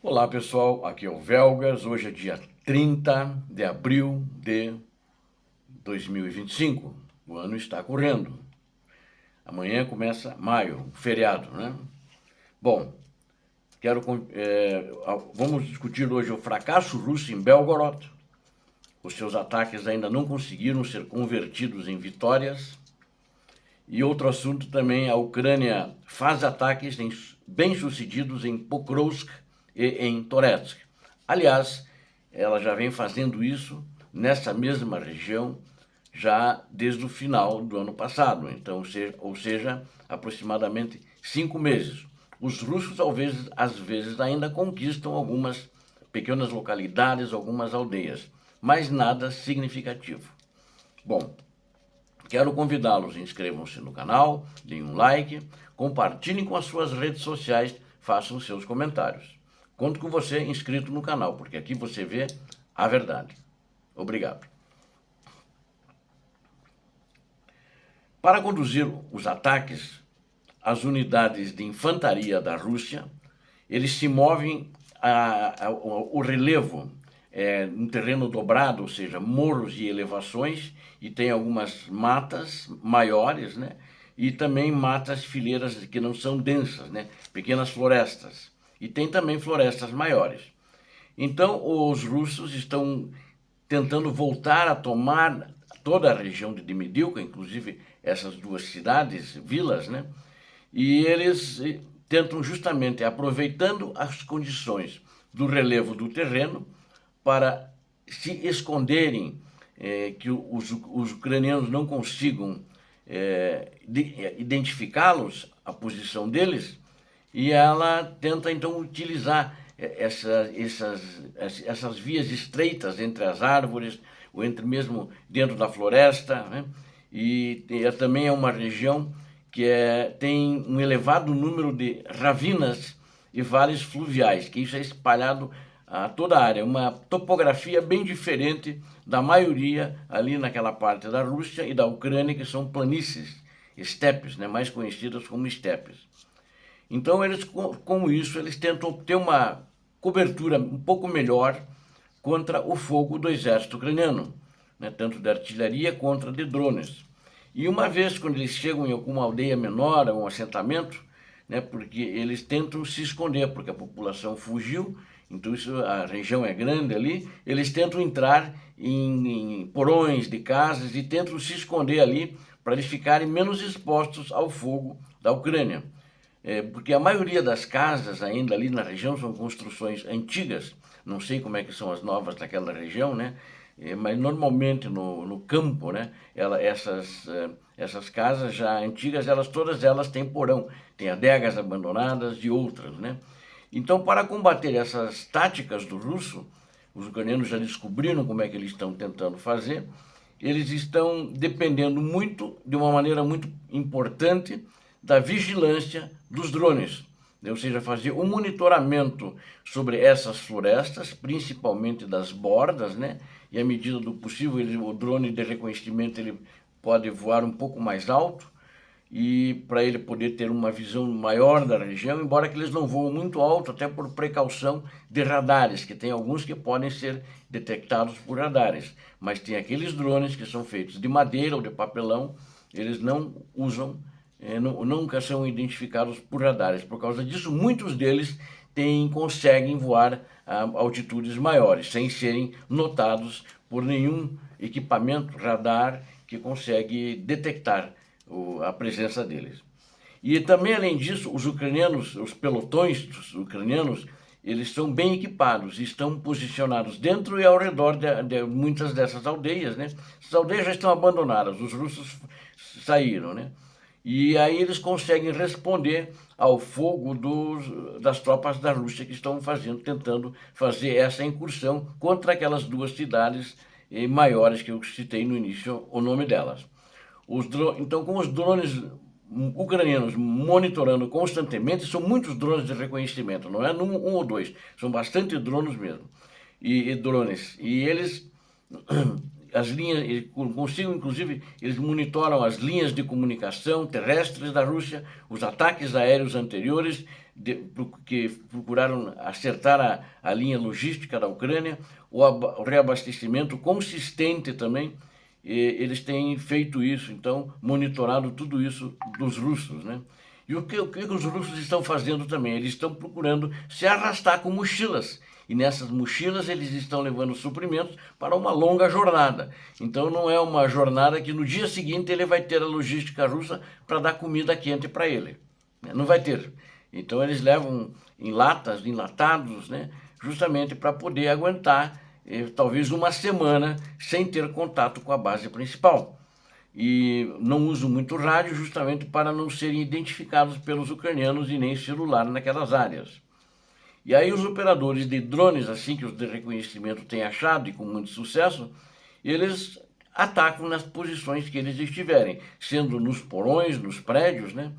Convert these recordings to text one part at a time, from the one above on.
Olá pessoal, aqui é o Velgas. Hoje é dia 30 de abril de 2025. O ano está correndo. Amanhã começa maio, feriado, né? Bom, vamos discutir hoje o fracasso russo em Belgorod. Os seus ataques ainda não conseguiram ser convertidos em vitórias. E outro assunto também, a Ucrânia faz ataques bem-sucedidos em Pokrovsk e em Toretsk. Aliás, ela já vem fazendo isso nessa mesma região já desde o final do ano passado, então, ou seja, aproximadamente 5 meses. Os russos, às vezes, ainda conquistam algumas pequenas localidades, algumas aldeias, mas nada significativo. Bom, quero convidá-los, inscrevam-se no canal, deem um like, compartilhem com as suas redes sociais, façam seus comentários. Conto com você inscrito no canal, porque aqui você vê a verdade. Obrigado. Para conduzir os ataques, as unidades de infantaria da Rússia, eles se movem o relevo em terreno dobrado, ou seja, morros e elevações, e tem algumas matas maiores, né? E também matas fileiras que não são densas, né? Pequenas florestas. E tem também florestas maiores. Então, os russos estão tentando voltar a tomar toda a região de Dimidilka, inclusive essas duas cidades, vilas, né? E eles tentam justamente, aproveitando as condições do relevo do terreno, para se esconderem, que os ucranianos não consigam identificá-los, a posição deles, e ela tenta então utilizar essas vias estreitas entre as árvores, ou entre mesmo dentro da floresta, né? E também é uma região que tem um elevado número de ravinas e vales fluviais, que isso é espalhado a toda a área, uma topografia bem diferente da maioria ali naquela parte da Rússia e da Ucrânia, que são planícies, estepes, né, mais conhecidas como estepes. Então, com isso, eles tentam obter uma cobertura um pouco melhor contra o fogo do exército ucraniano, né, tanto de artilharia quanto de drones. E uma vez, quando eles chegam em alguma aldeia menor, um assentamento, né, porque eles tentam se esconder, porque a população fugiu, então a região é grande ali, eles tentam entrar em porões de casas e tentam se esconder ali para eles ficarem menos expostos ao fogo da Ucrânia. Porque a maioria das casas ainda ali na região são construções antigas, não sei como é que são as novas daquela região, né? Mas normalmente no campo, né? Essas casas já antigas, todas elas têm porão, tem adegas abandonadas e outras, né? Então, para combater essas táticas do russo, os ucranianos já descobriram como é que eles estão tentando fazer, eles estão dependendo muito, de uma maneira muito importante, da vigilância dos drones, ou seja, fazer um monitoramento sobre essas florestas, principalmente das bordas, né? E à medida do possível, o drone de reconhecimento ele pode voar um pouco mais alto, e para ele poder ter uma visão maior da região, embora que eles não voam muito alto, até por precaução de radares, que tem alguns que podem ser detectados por radares, mas tem aqueles drones que são feitos de madeira ou de papelão, eles não usam, nunca são identificados por radares. Por causa disso, muitos deles conseguem voar a altitudes maiores, sem serem notados por nenhum equipamento radar que consegue detectar a presença deles. E também, além disso, os ucranianos, os pelotões dos ucranianos, eles são bem equipados, estão posicionados dentro e ao redor de muitas dessas aldeias, né? Essas aldeias já estão abandonadas, os russos saíram, né? E aí eles conseguem responder ao fogo das tropas da Rússia que estão tentando fazer essa incursão contra aquelas duas cidades maiores que eu citei no início o nome delas. Então, com os drones ucranianos monitorando constantemente, são muitos drones de reconhecimento, não é um ou dois, são bastante drones mesmo, drones. E eles as linhas, consigam, inclusive, eles monitoram as linhas de comunicação terrestres da Rússia, os ataques aéreos anteriores, que procuraram acertar a linha logística da Ucrânia, o reabastecimento consistente também, eles têm feito isso, então, monitorado tudo isso dos russos, né? E o que os russos estão fazendo também? Eles estão procurando se arrastar com mochilas. E nessas mochilas eles estão levando suprimentos para uma longa jornada. Então não é uma jornada que no dia seguinte ele vai ter a logística russa para dar comida quente para ele. Não vai ter. Então eles levam em latas, enlatados, né? Justamente para poder aguentar talvez uma semana sem ter contato com a base principal. E não usam muito rádio justamente para não serem identificados pelos ucranianos e nem celular naquelas áreas. E aí os operadores de drones, assim que os de reconhecimento têm achado e com muito sucesso, eles atacam nas posições que eles estiverem, sendo nos porões, nos prédios, né?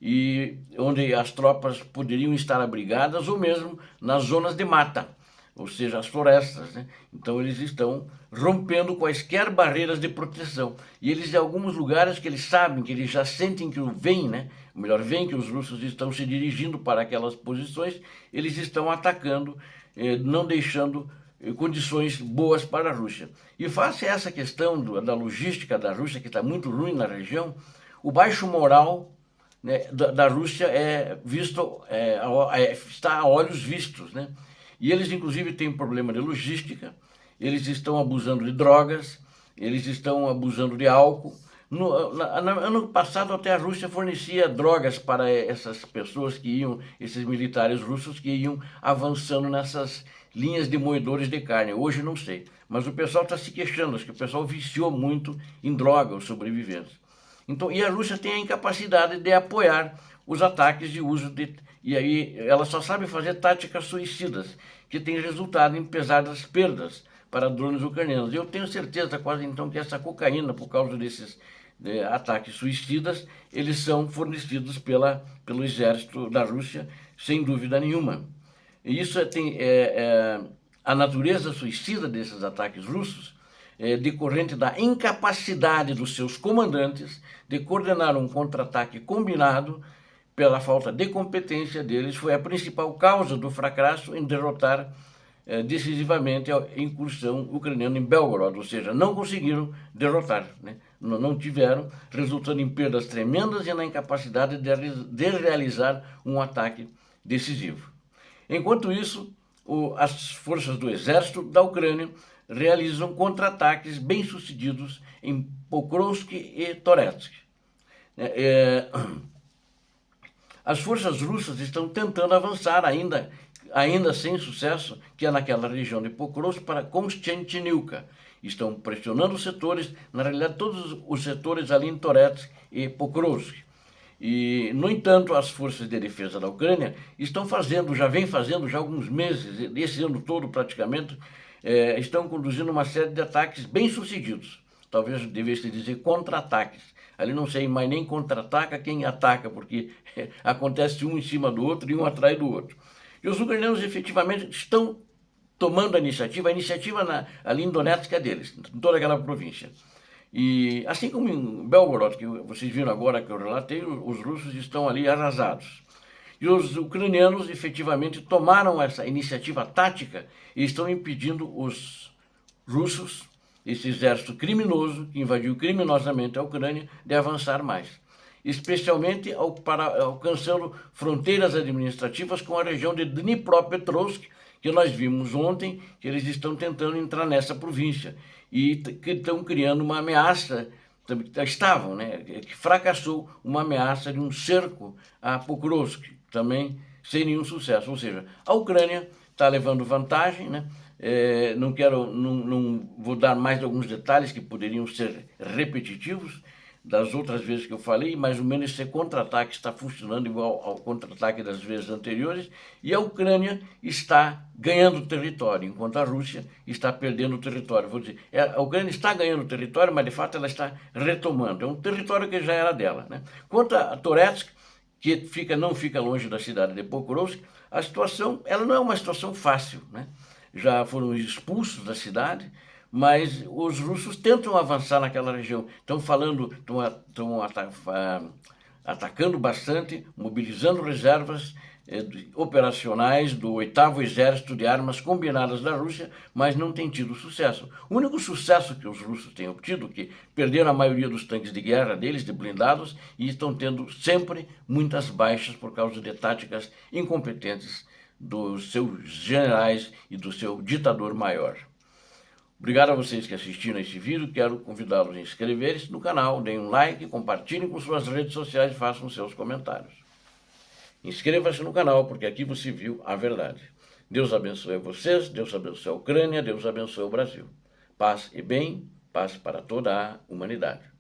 E onde as tropas poderiam estar abrigadas ou mesmo nas zonas de mata, ou seja, as florestas, né? Então eles estão rompendo quaisquer barreiras de proteção. E eles, em alguns lugares que eles sabem, que eles já sentem que vem, né? Ou melhor, vem que os russos estão se dirigindo para aquelas posições, eles estão atacando, não deixando condições boas para a Rússia. E face a essa questão da logística da Rússia, que está muito ruim na região, o baixo moral, né, da Rússia está a olhos vistos, né? E eles, inclusive, têm problema de logística, eles estão abusando de drogas, eles estão abusando de álcool. No ano passado, até a Rússia fornecia drogas para essas pessoas que iam, esses militares russos que iam avançando nessas linhas de moedores de carne. Hoje não sei, mas o pessoal está se queixando, acho que o pessoal viciou muito em droga, os sobreviventes. Então, e a Rússia tem a incapacidade de apoiar os ataques de uso de... E aí ela só sabe fazer táticas suicidas, que tem resultado em pesadas perdas para drones ucranianos. Eu tenho certeza quase então que essa cocaína, por causa desses ataques suicidas, eles são fornecidos pelo exército da Rússia, sem dúvida nenhuma. E isso a natureza suicida desses ataques russos decorrente da incapacidade dos seus comandantes de coordenar um contra-ataque combinado. Pela falta de competência deles, foi a principal causa do fracasso em derrotar decisivamente a incursão ucraniana em Belgorod, ou seja, não conseguiram derrotar, né? Não tiveram, resultando em perdas tremendas e na incapacidade de realizar um ataque decisivo. Enquanto isso, as forças do exército da Ucrânia realizam contra-ataques bem-sucedidos em Pokrovsk e Toretsk. As forças russas estão tentando avançar, ainda sem sucesso, que é naquela região de Pokrovsk, para Konstantinivka. Estão pressionando os setores, na realidade todos os setores ali em Toretsk e Pokrovsk. E, no entanto, as forças de defesa da Ucrânia já vem fazendo já alguns meses, esse ano todo praticamente, estão conduzindo uma série de ataques bem-sucedidos. Talvez devesse dizer contra-ataques. Ali não sei mais nem contra-ataca quem ataca, porque acontece um em cima do outro e um atrás do outro. E os ucranianos efetivamente estão tomando a iniciativa ali em Donetsk é deles, em toda aquela província. E assim como em Belgorod, que vocês viram agora que eu relatei, os russos estão ali arrasados. E os ucranianos efetivamente tomaram essa iniciativa tática e estão impedindo os russos, esse exército criminoso que invadiu criminosamente a Ucrânia, de avançar mais, especialmente alcançando fronteiras administrativas com a região de Dnipropetrovsk, que nós vimos ontem, que eles estão tentando entrar nessa província e que estão criando uma ameaça, que fracassou uma ameaça de um cerco a Pokrovsk, também sem nenhum sucesso. Ou seja, a Ucrânia está levando vantagem, né? Não vou dar mais alguns detalhes que poderiam ser repetitivos das outras vezes que eu falei, mais ou menos esse contra-ataque está funcionando igual ao contra-ataque das vezes anteriores, e a Ucrânia está ganhando território, enquanto a Rússia está perdendo território. Vou dizer, a Ucrânia está ganhando território, mas de fato ela está retomando. É um território que já era dela, né? Quanto a Toretsk, que não fica longe da cidade de Pokrovsk, a situação ela não é uma situação fácil, né? Já foram expulsos da cidade, mas os russos tentam avançar naquela região. Estão atacando bastante, mobilizando reservas operacionais do 8º Exército de Armas Combinadas da Rússia, mas não tem tido sucesso. O único sucesso que os russos têm obtido, que perderam a maioria dos tanques de guerra deles, de blindados, e estão tendo sempre muitas baixas por causa de táticas incompetentes dos seus generais e do seu ditador maior. Obrigado a vocês que assistiram a esse vídeo. Quero convidá-los a inscreverem-se no canal, deem um like, compartilhem com suas redes sociais e façam seus comentários. Inscreva-se no canal, porque aqui você viu a verdade. Deus abençoe vocês, Deus abençoe a Ucrânia, Deus abençoe o Brasil. Paz e bem, paz para toda a humanidade.